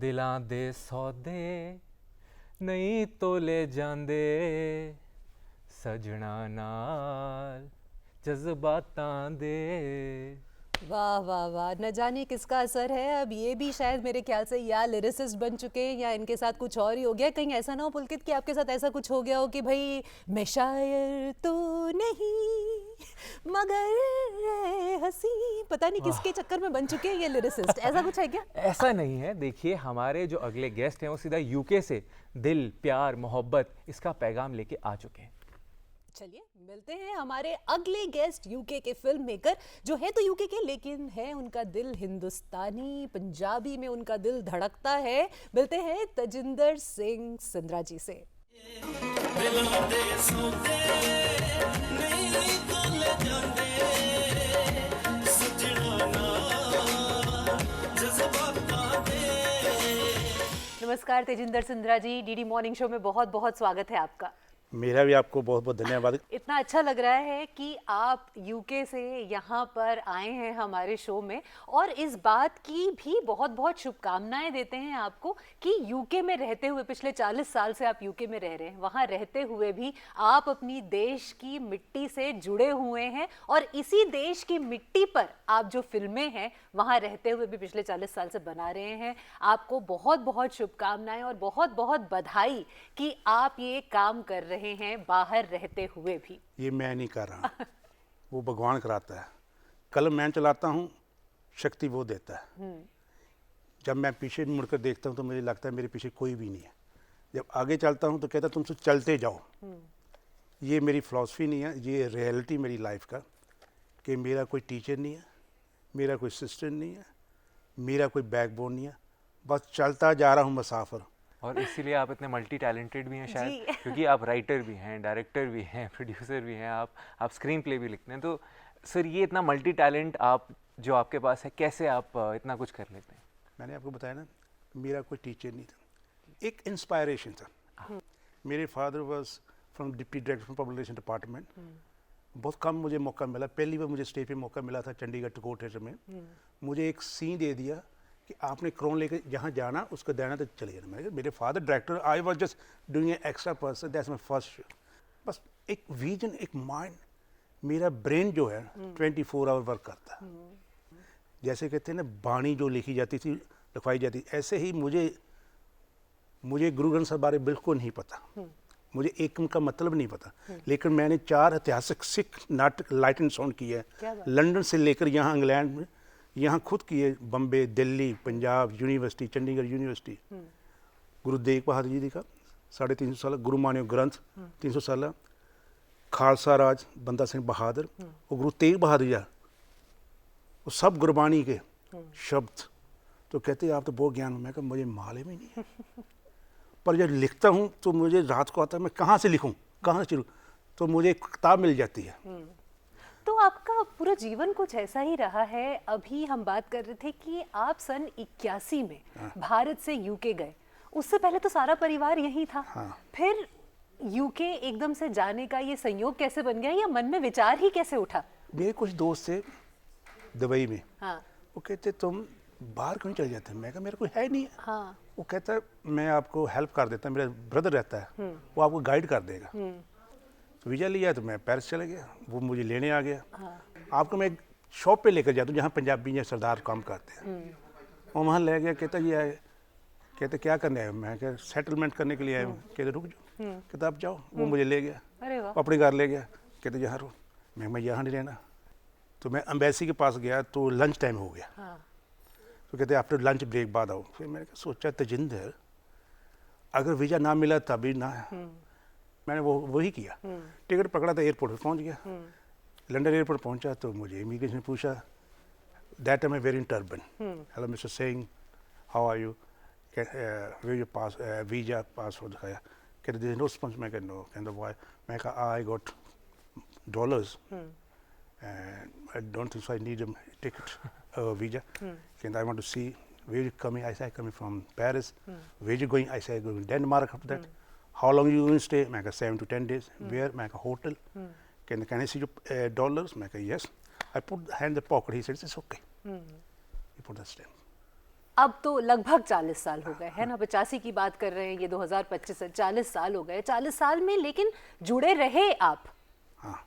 ਦਿਲਾਂ ਦੇ ਸੌਦੇ ਨਹੀਂ ਤੋਲੇ ਜਾਂਦੇ ਸਜਣਾ ਨਾਲ ਜਜ਼ਬਾਤਾਂ ਦੇ। वाह वाह वाह, न जाने किसका असर है। अब ये भी शायद मेरे ख्याल से या लिरिसिस्ट बन चुके हैं या इनके साथ कुछ और ही हो गया। कहीं ऐसा ना हो पुलकित कि आपके साथ ऐसा कुछ हो गया हो कि भाई मैं शायर तो नहीं मगर हंसी, पता नहीं किसके चक्कर में बन चुके हैं ये लिरिसिस्ट। ऐसा कुछ है क्या? ऐसा नहीं है। देखिए हमारे जो अगले गेस्ट हैं वो सीधा यूके से दिल प्यार मोहब्बत इसका पैगाम लेके आ चुके हैं। चलिए मिलते हैं हमारे अगले गेस्ट, यूके के फिल्म मेकर जो है तो यूके के लेकिन है उनका दिल हिंदुस्तानी, पंजाबी में उनका दिल धड़कता है। मिलते हैं तजिंदर सिंह सिंद्रा जी से। नमस्कार तेजिंदर सिंद्रा जी, डीडी मॉर्निंग शो में बहुत बहुत स्वागत है आपका। मेरा भी आपको बहुत बहुत धन्यवाद। इतना अच्छा लग रहा है कि आप यूके से यहाँ पर आए हैं हमारे शो में, और इस बात की भी बहुत बहुत शुभकामनाएं देते हैं आपको कि यूके में रहते हुए, पिछले 40 साल से आप यूके में रह रहे हैं, वहाँ रहते हुए भी आप अपनी देश की मिट्टी से जुड़े हुए हैं और इसी देश की मिट्टी पर आप जो फिल्में हैं वहाँ रहते हुए भी पिछले 40 साल से बना रहे हैं। आपको बहुत बहुत शुभकामनाएं और बहुत बहुत बधाई कि आप ये काम कर रहे हैं बाहर रहते हुए भी। ये मैं नहीं कर रहा वो भगवान कराता है। कलम मैं चलाता हूँ, शक्ति वो देता है। जब मैं पीछे मुड़कर देखता हूँ तो मुझे लगता है मेरे पीछे कोई भी नहीं है। जब आगे चलता हूँ तो कहता है तुमसे चलते जाओ। ये मेरी फिलॉसफी नहीं है, ये रियलिटी मेरी लाइफ का, कि मेरा कोई टीचर नहीं है, मेरा कोई सिस्टर नहीं है, मेरा कोई बैकबोन नहीं है, बस चलता जा रहा हूँ मुसाफिर। और इसीलिए आप इतने मल्टी टैलेंटेड भी हैं शायद, क्योंकि आप राइटर भी हैं, डायरेक्टर भी हैं, प्रोड्यूसर भी हैं, आप स्क्रीन प्ले भी लिखते हैं। तो सर ये इतना मल्टी टैलेंट आप जो आपके पास है, कैसे आप इतना कुछ कर लेते हैं? मैंने आपको बताया ना, मेरा कोई टीचर नहीं था, एक इंस्पायरेशन था। मेरे father was from deputy director from public relation department. बहुत कम मुझे मौका मिला, पहली बार मुझे स्टेज पे मौका मिला था चंडीगढ़ टैगोर थिएटर में। मुझे एक सीन दे दिया कि आपने क्रोन लेकर जहाँ जाना उसको देना तो चले जाना। मैंने कहा मेरे father director, I was just doing an extra person, that's my first show. बस एक विजन, एक माइंड, मेरा ब्रेन जो है 24 आवर वर्क करता है। जैसे कहते हैं ना बाणी जो लिखी जाती थी, लिखवाई जाती, ऐसे ही मुझे गुरु ग्रंथ साहब बारे बिल्कुल नहीं पता, मुझे एकम का मतलब नहीं पता, लेकिन मैंने 4 ऐतिहासिक सिख नाटक लाइट एंड साउंड किए हैं, लंदन से लेकर यहाँ इंग्लैंड में, यहाँ खुद किए, बम्बे, दिल्ली, पंजाब यूनिवर्सिटी, चंडीगढ़ यूनिवर्सिटी। गुरु तेग बहादुर जी का 350 साल, गुरु मान्यो ग्रंथ 300 साल, खालसा राज बंदा सिंह बहादुर और गुरु तेग बहादुर जी वो सब गुरबाणी के शब्द। तो कहते आप तो बहुत ज्ञान। मैं कहा मुझे मालूम ही नहीं है, पर जब लिखता हूँ तो मुझे रात को आता है मैं कहाँ से लिखूँ, कहाँ से शुरू, तो मुझे एक किताब मिल जाती है। तो आपका पूरा जीवन कुछ ऐसा ही रहा है। अभी हम बात कर रहे थे कि आप सन 81 में भारत से यूके गए, उससे पहले तो सारा परिवार यहीं था। फिर यूके एकदम से जाने का ये संयोग कैसे बन गया, या मन में विचार ही कैसे उठा? मेरे कुछ दोस्त थे दुबई में, वो कहते तुम बाहर क्यों चले जाते? मैं कहा मेरा कोई है नहीं है। वो कहता है मैं आपको हेल्प कर देता, मेरा ब्रदर रहता है, वो आपको गाइड कर देगा। तो वीज़ा लिया तो मैं पेरिस चला गया, वो मुझे लेने आ गया। आपको मैं एक शॉप पे लेकर जाता हूँ जहाँ पंजाबी या सरदार काम करते हैं, और वहाँ ले गया। कहता ये आए, कहते क्या करने आए? मैं क्या सेटलमेंट करने के लिए आया हूँ। कहते रुक जाओ, कहता आप जाओ। वो मुझे ले गया, अपने घर ले गया, कहते यहाँ रुक। मैं यहाँ नहीं रहना। तो मैं एम्बेसी के पास गया तो लंच टाइम हो गया। तो कहते आफ्टर लंच ब्रेक बाद आओ। फिर मैंने सोचा तजिंदर अगर वीज़ा ना मिला तभी ना, मैंने वही किया। टिकट पकड़ा था, एयरपोर्ट पे पहुंच गया। लंदन एयरपोर्ट पहुंचा तो मुझे इमिग्रेशन ने पूछा, that time I wearing turban, hello mister Singh how are you, where your pass visa passport दिखाया। कहते देयर इज नो रिस्पांस। मैं कहा नो। कहते व्हाई? मैं कहा I got dollars and I don't think so I need a ticket, visa. And I want to see where you coming. I say I'm coming from Paris. Where you going? I say I'm going to Denmark after that. How long you going to stay? I 7 to 10 days. Where? I hotel. Can I see your dollars? I yes. I put the hand in the pocket. He said it's okay. He put the stamp. अब तो लगभग 40 साल हो गए है ना, 85 की बात कर रहे हैं, ये 2025 है, 40 साल हो गए। 40 साल में लेकिन जुड़े रहे आप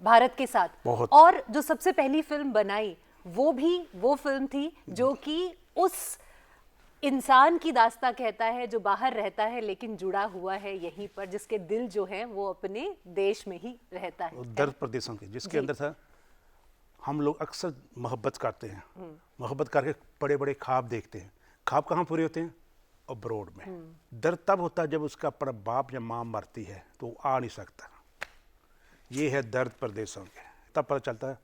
भारत के साथ बहुत। और जो सबसे पहली फिल्म बनाई वो भी वो फिल्म थी जो कि उस इंसान की दास्ता कहता है जो बाहर रहता है लेकिन जुड़ा हुआ है यहीं पर, जिसके दिल जो है वो अपने देश में ही रहता है। दर्द प्रदेशों के जिसके अंदर था, हम लोग अक्सर मोहब्बत करते हैं, मोहब्बत करके बड़े बड़े ख्वाब देखते हैं। ख्वाब कहाँ पूरे होते हैं? अब्रोड में। दर्द तब होता है जब उसका अपना बाप या माँ मरती है तो वो आ नहीं सकता। ये है दर्द परदेशों के। तब पता चलता है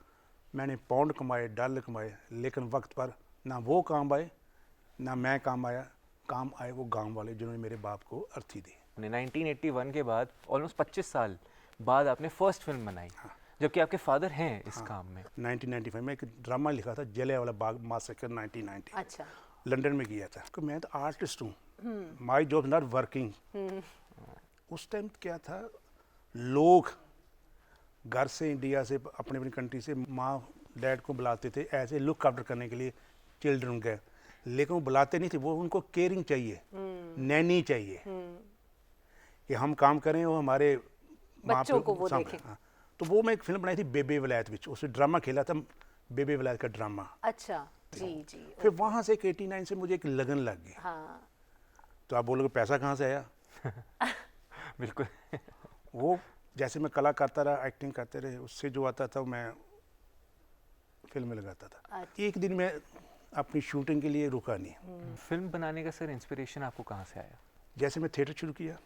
मैंने पाउंड कमाए, डॉलर कमाए, लेकिन वक्त पर ना वो काम आए ना मैं काम आया, काम आए वो गांव वाले जिन्होंने मेरे बाप को अर्थी दी। 1981 के बाद ऑलमोस्ट 25 साल बाद आपने फर्स्ट फिल्म बनाई, जबकि आपके फादर हैं इस काम में। 1995 में एक ड्रामा लिखा था, जलियांवाला बाग मासकर 1990। अच्छा। लंदन में किया था। तो मैं तो आर्टिस्ट हूँ, माई जॉब नॉट वर्किंग। उस टाइम क्या था, लोग घर से, इंडिया से, अपनी अपनी कंट्री से माँ डैड को बुलाते थे ऐसे लुक आफ्टर करने के लिए, चिल्ड्रन के, लेकिन वो बुलाते नहीं थे, वो उनको केयरिंग चाहिए, नैनी चाहिए कि हम काम करें वो हमारे बच्चों को वो देखें। तो वो मैं एक फिल्म बनाई थी बेबे वलायत विच, उसमें ड्रामा खेला था, बेबे वलायत का ड्रामा। अच्छा जी जी। फिर वहाँ से 89 से मुझे एक लगन लग गई। हाँ। तो आप बोलोगे पैसा कहाँ से आया? बिल्कुल। वो जैसे मैं कला करता रहा, एक्टिंग करते रहे, उससे जो आता था मैं फिल्म में लगाता था। एक दिन मैं अपनी शूटिंग के लिए रुका नहीं। फिल्म बनाने का सर इंस्पिरेशन आपको कहाँ से आया? जैसे मैं थिएटर शुरू किया,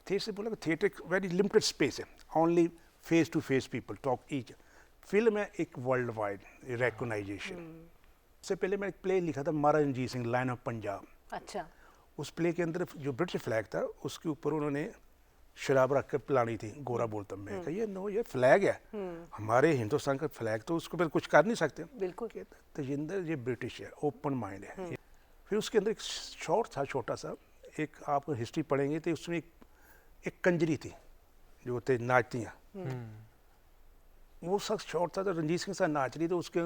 थिएटर से बोला थिएटर एक वेरी लिमिटेड स्पेस है, only face to face people talk each. Film है एक वर्ल्ड वाइड रिकॉग्नाइजेशन। उससे पहले मैं एक प्ले लिखा था महाराजा रणजीत सिंह लाइन ऑफ पंजाब। अच्छा। उस प्ले के अंदर जो ब्रिटिश फ्लैग था उसके ऊपर उन्होंने शराब रख कर पिलानी थी। गोरा बोलता मैं कहा ये नो, ये फ्लैग है हमारे हिंदुस्तान का फ्लैग, तो उसको फिर कुछ कर नहीं सकते। बिल्कुल। कहता तजिंदर ये ब्रिटिश है, ओपन माइंड है। फिर उसके अंदर एक शॉर्ट था छोटा सा, एक आप हिस्ट्री पढ़ेंगे तो उसमें एक कंजरी थी जो थे नाचतियाँ, वो शख्स शॉर्ट था तो रंजीत सिंह साहब नाच रही तो उसके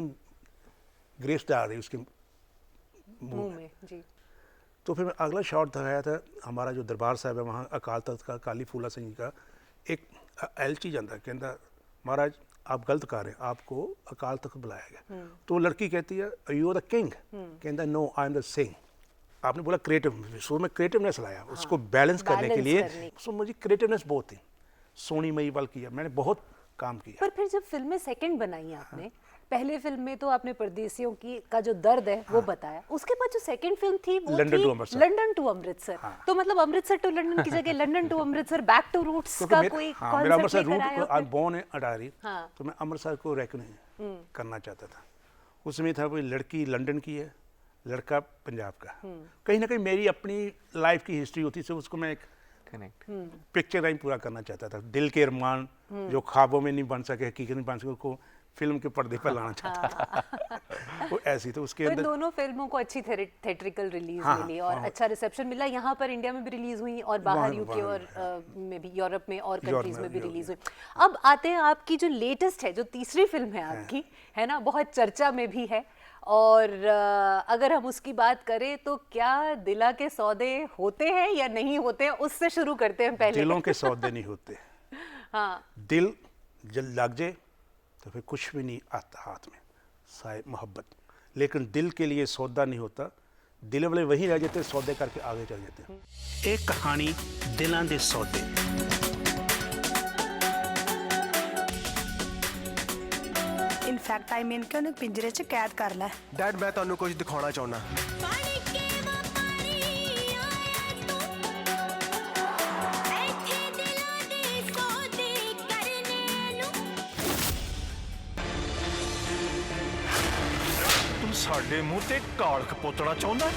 ग्रेप्स डाल रही उसके मुंह में जी। तो फिर मैं अगला शॉट दिखाया था, हमारा जो दरबार साहब है वहाँ अकाल तख्त का काली फूला सिंह का एक एलची जाता कहता महाराज आप गलत कर रहे हैं, आपको अकाल तख्त बुलाया गया। तो लड़की कहती है यू आर द किंग, कहता no I am the Singh. आपने बोला क्रिएटिव, सो मैं क्रिएटिवनेस लाया उसको बैलेंस करने के लिए। सो मुझे क्रिएटिवनेस बहुत थी, सोनी महीवाल किया, मैंने बहुत काम किया। पर फिर जब फिल्में सेकंड बनाई आपने, पहले फिल्म में तो आपने परदेसियों की का जो दर्द है वो बताया, उसके बाद जो सेकंड फिल्म थी वो लंदन थी to Amritsar. London to Amritsar. तो मतलब अमृतसर टू लंदन की जगह London to Amritsar, back to roots का कोई हाँ, मेरा अमृतसर कॉन्सेप्ट रूट लेकर आए हो? बोर्न है अडारी, हाँ। तो मैं अमृतसर को रेकग्नाइज करना चाहता था। उसमें था वो लड़की लंदन की है, लड़का पंजाब का। कहीं ना कहीं मेरी अपनी लाइफ की हिस्ट्री होती है, उसको मैं एक कनेक्ट पिक्चर लाइन पूरा करना चाहता था। दिल के अरमान जो ख्वाबों में नहीं बन सके, हकीकत नहीं बन सके, उसको फिल्म के पर्दे पर लाना चाहता था। वो ऐसी तो उसके तो अंदर दोनों फिल्मों को अच्छी थिएट्रिकल रिलीज मिली और अच्छा रिसेप्शन मिला। यहाँ पर इंडिया में भी रिलीज हुई और बाहर यूके और में भी, यूरोप में और कंट्रीज में भी रिलीज हुई। अब आते हैं आपकी जो लेटेस्ट है, जो तीसरी फिल्म है आपकी, है ना, बहुत चर्चा में भी है। और अगर हम उसकी बात करें तो क्या दिला के सौदे होते हैं या नहीं होते हैं, उससे शुरू करते हैं पहले। दिलों के सौदे नहीं होते। हाँ। दिल जब लग जाए तो फिर कुछ भी नहीं आता हाथ में, साए मोहब्बत। लेकिन दिल के लिए सौदा नहीं होता, दिल वाले वहीं रह जाते, सौदे करके आगे चल जाते हैं। एक कहानी दिलां दे सौदे। इनफैक्ट आई मीन कि उन्हें पिंजरे च कैद कर लै। डैड मैं तुहानू कुछ दिखाना चाहना। तू साडे मुंह ते कालख पोतना चाहना?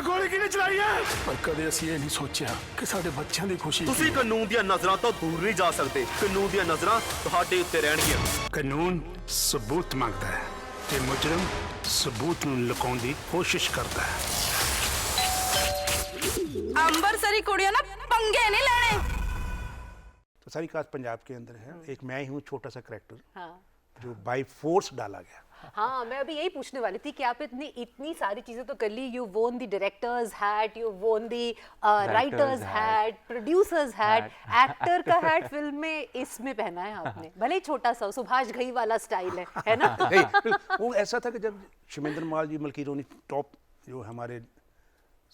गोली किने चलाई है? पर कदे असीं ये नहीं सोचिया कि साडे बच्चों की खुशी। ਤੁਸੀਂ ਕਾਨੂੰਨ ਦੀਆਂ ਨਜ਼ਰਾਂ ਤੋਂ ਦੂਰ ਨਹੀਂ ਜਾ ਸਕਦੇ। ਕਾਨੂੰਨ ਦੀਆਂ ਨਜ਼ਰਾਂ ਤੁਹਾਡੇ ਉੱਤੇ ਰਹਿਣਗੀਆਂ। ਕਾਨੂੰਨ सबूत ਮੰਗਦਾ ਹੈ ਤੇ ਮੁਜਰਮ सबूत ਨੂੰ ਲੁਕਾਉਣ ਦੀ ਕੋਸ਼ਿਸ਼ ਕਰਦਾ ਹੈ। अंबरसरी कुड़ियों ना पंगे नहीं लेने। तो सारी कास्ट पंजाब के अंदर है। एक मैं ही हूँ छोटा सा करेक्टर हाँ। जो बाई फोर्स डाला गया। हाँ, मैं अभी यही पूछने वाली थी कि आप इतनी सारी चीजें तो कर ली, you won the director's hat, you won the writer's hat, producer's hat, actor का हैट फिल्म में इसमें पहना है आपने, भले ही छोटा सा सुभाष घई वाला स्टाइल है ना? नहीं, वो ऐसा था कि जब शमेंद्र माल जी, मलकी रोनी, टॉप जो हमारे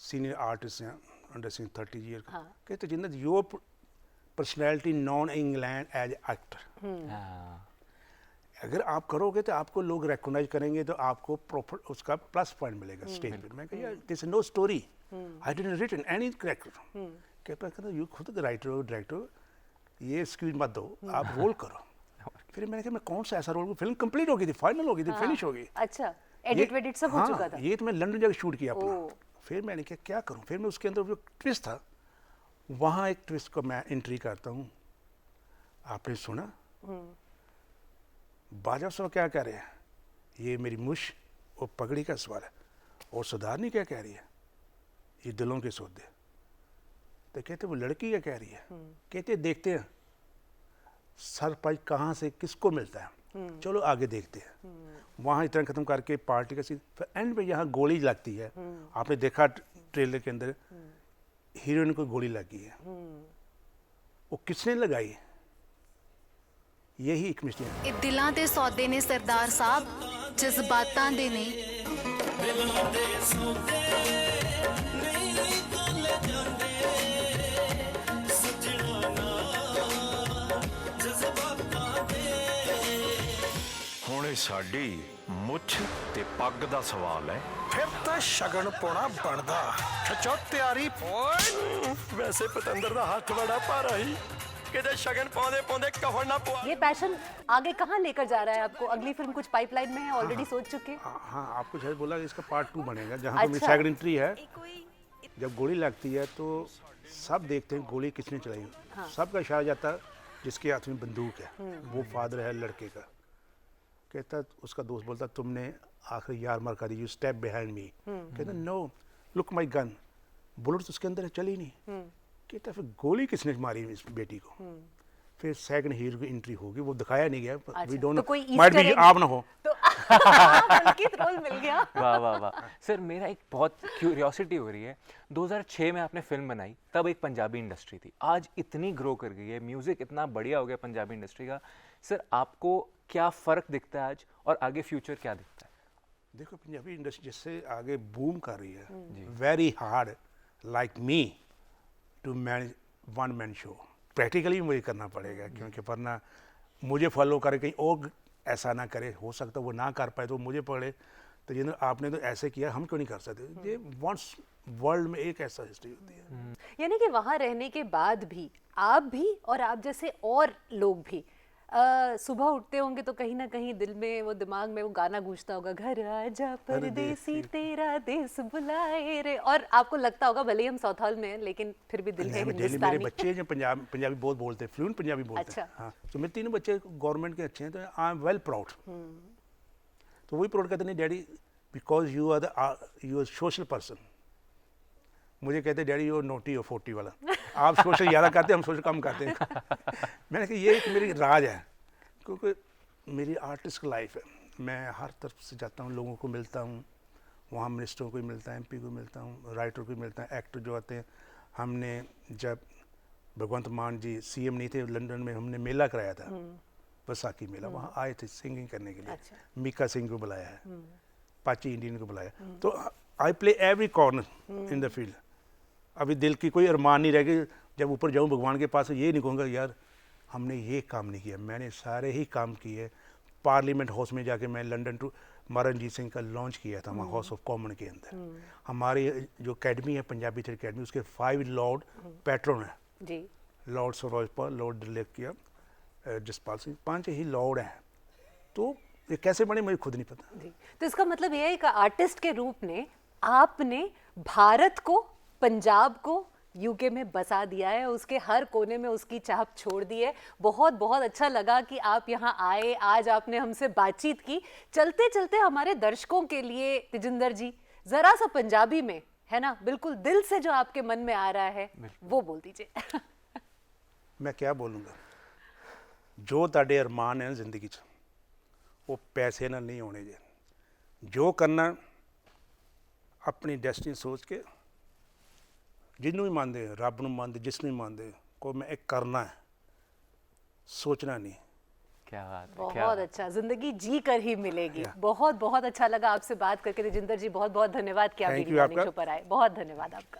सीनियर आर्टिस्ट हैं अंडर 30 ईयर, कहते Jinder your personality non England as actor, अगर आप करोगे तो आपको लोग रिकॉग्नाइज करेंगे, तो आपको प्रॉपर उसका प्लस पॉइंट मिलेगा स्टेज पे। मैं कहा this is no story, I didn't written any character. कहता यू खुद राइटर हो, डायरेक्टर हो, ये स्क्रीन मत दो, आप रोल करो। फिर मैंने कहा मैं कौन सा ऐसा रोल, फिल्म कंप्लीट हो गई थी, फाइनल हो गई थी, फिनिश हो गई। अच्छा, एडिट वेडिट सब हो चुका था। ये तो मैं लंदन जाकर शूट किया अपना। फिर मैंने कहा क्या करूं, फिर मैं उसके अंदर जो ट्विस्ट था, वहाँ एक ट्विस्ट को मैं एंट्री करता हूँ। आपने सुना बाजा साहब क्या कह रहे हैं, ये मेरी मुश और पगड़ी का सवाल है, और सरदारनी क्या कह रही है, ये दिलों के सौदे। तो कहते वो लड़की क्या कह रही है, कहते देखते हैं सरप्राइज कहाँ से किसको मिलता है, चलो आगे देखते हैं। वहाँ इतना खत्म करके पार्टी का सीन, फिर एंड में यहाँ गोली लगती है। आपने देखा ट्रेलर के अंदर हीरोइन को गोली लगी है, वो किसने लगाई, यही एक मिस्टेक है। ਇਹ ਦਿਲਾਂ ਦੇ ਸੌਦੇ ਨੇ ਸਰਦਾਰ ਸਾਹਿਬ, ਜਜ਼ਬਾਤਾਂ ਦੇ ਨੇ। ਹੁਣ ਇਹ ਸਾਡੀ ਮੁੱਛ ਤੇ ਪੱਗ ਦਾ ਸਵਾਲ ਹੈ। ਫਿਰ ਤਾਂ ਸ਼ਗਨ ਪਾਉਣਾ ਬਣਦਾ। ਖਿੱਚੋ ਤਿਆਰੀ। ਓਏ ਵੈਸੇ ਪਤੰਦਰ ਦਾ ਹੱਥ ਬੜਾ ਭਾਰਾ ਹੀ, ਕਿਤੇ ਸ਼ਗਨ ਪਾਉਂਦੇ ਪਾਉਂਦੇ ਕਫਨ ਨਾ ਪਵਾ। ये पैशन आगे कहाँ लेकर जा रहा है आपको? अगली फिल्म कुछ पाइपलाइन में है, ऑलरेडी सोच चुके हैं? हाँ, आपको शायद बोला कि इसका पार्ट 2 बनेगा, जहाँ पे मेरी अच्छा। सेकंड एंट्री है। जब गोली लगती है तो सब देखते हैं गोली किसने चलाई। सबका इशारा जाता है जिसके हाथ में बंदूक है, वो फादर है लड़के का। कहता उसका दोस्त बोलता तुमने आखिरी यार मार कर दी, यू स्टेप बिहाइंड मी। कहता no look my gun, bullet तो उसके अंदर है, चली नहीं। कहता फिर गोली किसने मारी इस बेटी को। फिर सेकंड हीरो की एंट्री होगी, वो दिखाया नहीं गया, वी डोंट तो कोई नो, माइट बी Easter आप ना हो। तो बल्कि रोल मिल गया। वाह वाह वाह। सर मेरा एक बहुत क्यूरियोसिटी हो रही है, 2006 में आपने फिल्म बनाई, तब एक पंजाबी इंडस्ट्री थी, आज इतनी ग्रो कर गई है, म्यूज़िक इतना बढ़िया हो गया पंजाबी इंडस्ट्री का। सर आपको क्या फ़र्क दिखता है आज, और आगे फ्यूचर क्या दिखता है? देखो पंजाबी इंडस्ट्री जिससे आगे बूम कर रही है, very hard like me to manage one man show. Practically मुझे करना पड़ेगा, क्योंकि वरना मुझे फॉलो करे कहीं और ऐसा ना करे, हो सकता है वो ना कर पाए तो मुझे पड़े। तो ये आपने तो ऐसे किया, हम क्यों नहीं कर सकते। ये वंस वर्ल्ड में एक ऐसा हिस्ट्री होती है। यानी कि वहाँ रहने के बाद भी आप भी और आप जैसे और लोग भी सुबह उठते होंगे तो कहीं ना कहीं दिल में वो, दिमाग में वो गाना गूंजता होगा, घर आजा परदेसी तेरा देश बुलाए रे, और आपको लगता होगा भले ही हम साउथ हॉल में हैं लेकिन फिर भी दिल है मेरे हिंदुस्तानी। बच्चे जो पंजाबी बहुत बोलते हैं, फ्लुएंट पंजाबी बोलते हैं। हाँ, तो मेरे तीनों बच्चे गवर्नमेंट के अच्छे हैं, तो आई एम वेल प्राउड। तो वही प्राउड कहते नहीं daddy because you are social person. मुझे कहते डैडी यू नोटी हो 40 वाला, आप सोशल ज़्यादा करते हैं, हम सोशल कम करते हैं। मैंने कहा ये एक मेरी राज है, क्योंकि मेरी आर्टिस्ट लाइफ है, मैं हर तरफ से जाता हूँ, लोगों को मिलता हूँ, वहाँ मिनिस्टरों को मिलता है, MP को मिलता हूँ, राइटर को मिलता है, एक्टर जो आते हैं। हमने जब भगवंत मान जी CM नहीं थे लंदन में, हमने मेला कराया था, बैसाखी मेला, वहाँ आए थे सिंगिंग करने के लिए। मीका सिंह को बुलाया है, पाची इंडियन को बुलाया। तो I play every corner in the field. अभी दिल की कोई अरमान नहीं रह गई, जब ऊपर जाऊँ भगवान के पास ये नहीं कहूँगा यार हमने ये काम नहीं किया, मैंने सारे ही काम किए। पार्लियामेंट हाउस में जाके मैं लंदन टू महाराजा सिंह का लॉन्च किया था, वहाँ हाउस ऑफ कॉमन के अंदर। हमारी जो अकेडमी है पंजाबी थिएटर अकेडमी, उसके 5 लॉर्ड पैट्रन हैं जी, लॉर्ड सरोजपाल, लॉर्ड दिलेकिया, जसपाल सिंह, 5 ही लॉर्ड हैं। तो ये कैसे बने मुझे खुद नहीं पता जी। तो इसका मतलब ये है कि आर्टिस्ट के रूप में आपने भारत को, पंजाब को यूके में बसा दिया है, उसके हर कोने में उसकी छाप छोड़ दी है। बहुत बहुत अच्छा लगा कि आप यहाँ आए, आज आपने हमसे बातचीत की। चलते चलते हमारे दर्शकों के लिए तेजिंदर जी जरा सा पंजाबी में, है ना, बिल्कुल दिल से जो आपके मन में आ रहा है वो बोल दीजिए। मैं क्या बोलूँगा, जो ताड़े अरमान है जिंदगी च ਉਹ ਪੈਸੇ ਨਾਲ ਨਹੀਂ ਹੋਣੇ ਜੇ। ਜੋ ਕਰਨਾ ਆਪਣੀ ਡੈਸਟੀਨੀ ਸੋਚ ਕੇ, ਜਿਹਨੂੰ ਵੀ ਮੰਨਦੇ ਹੋ, ਰੱਬ ਨੂੰ ਮੰਨਦੇ, ਜਿਸ ਨੂੰ ਵੀ ਮੰਨਦੇ ਹੋ, को मैं एक करना है, सोचना नहीं। क्या बात है, बहुत अच्छा, जिंदगी जी कर ही मिलेगी। बहुत बहुत अच्छा लगा आपसे बात करके तेजिंदर जी, बहुत बहुत धन्यवाद कि आप Thank you वीडियो आपका। शो पर आए, बहुत धन्यवाद आपका।